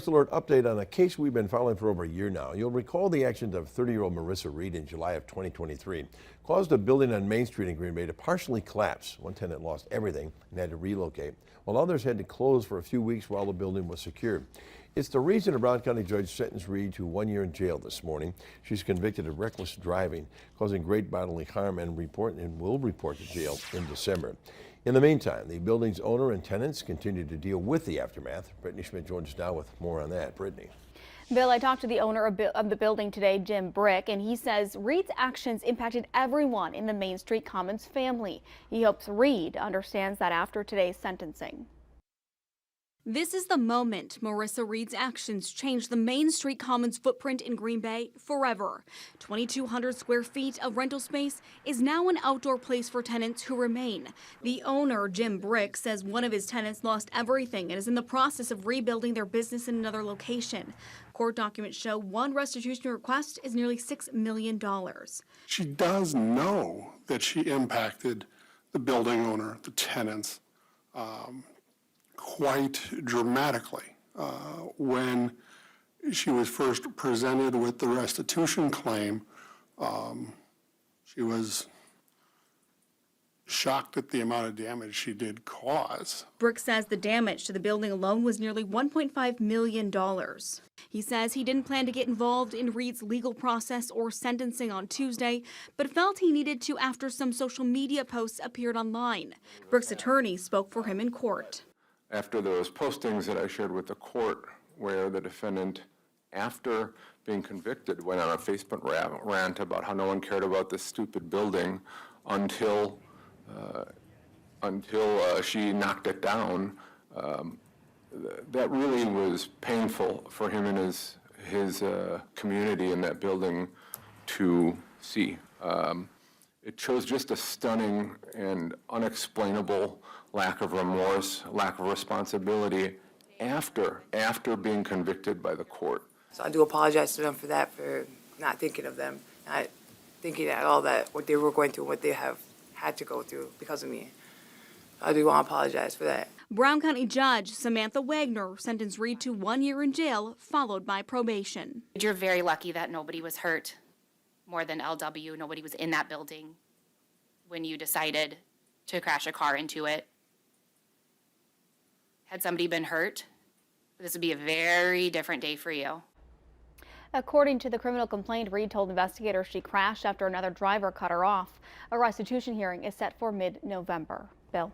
Alert update on a case we've been following for over a year now. You'll recall the actions of 30-year-old Merissa Reed in July of 2023 caused a building on Main Street in Green Bay to partially collapse. One tenant lost everything and had to relocate, while others had to close for a few weeks while the building was secured. It's the reason a Brown County judge sentenced Reed to 1 year in jail this morning. She's convicted of reckless driving, causing great bodily harm, and will report to jail in December. In the meantime, the building's owner and tenants continue to deal with the aftermath. Brittany Schmidt joins us now with more on that. Brittany. Bill, I talked to the owner of the building today, Jim Brick, and he says Reed's actions impacted everyone in the Main Street Commons family. He hopes Reed understands that after today's sentencing. This is the moment Merissa Reed's actions changed the Main Street Commons footprint in Green Bay forever. 2,200 square feet of rental space is now an outdoor place for tenants who remain. The owner, Jim Brick, says one of his tenants lost everything and is in the process of rebuilding their business in another location. Court documents show one restitution request is nearly $6 million. She does know that she impacted the building owner, the tenants, quite dramatically when she was first presented with the restitution claim. She was shocked at the amount of damage she did cause. Brick says the damage to the building alone was nearly $1.5 million. He says he didn't plan to get involved in Reed's legal process or sentencing on Tuesday, but felt he needed to after some social media posts appeared online. Brick's attorney spoke for him in court. After those postings that I shared with the court where the defendant, after being convicted, went on a Facebook rant about how no one cared about this stupid building until she knocked it down, that really was painful for him and his community in that building to see. It shows just a stunning and unexplainable lack of remorse, lack of responsibility after being convicted by the court. So I do apologize to them for that, for not thinking of them, not thinking at all that what they were going through, what they have had to go through because of me. I do want to apologize for that. Brown County Judge Samantha Wagner sentenced Reed to 1 year in jail, followed by probation. You're very lucky that nobody was hurt more than LW. Nobody was in that building when you decided to crash a car into it. Had somebody been hurt, this would be a very different day for you. According to the criminal complaint, Reed told investigators she crashed after another driver cut her off. A restitution hearing is set for mid-November. Bill.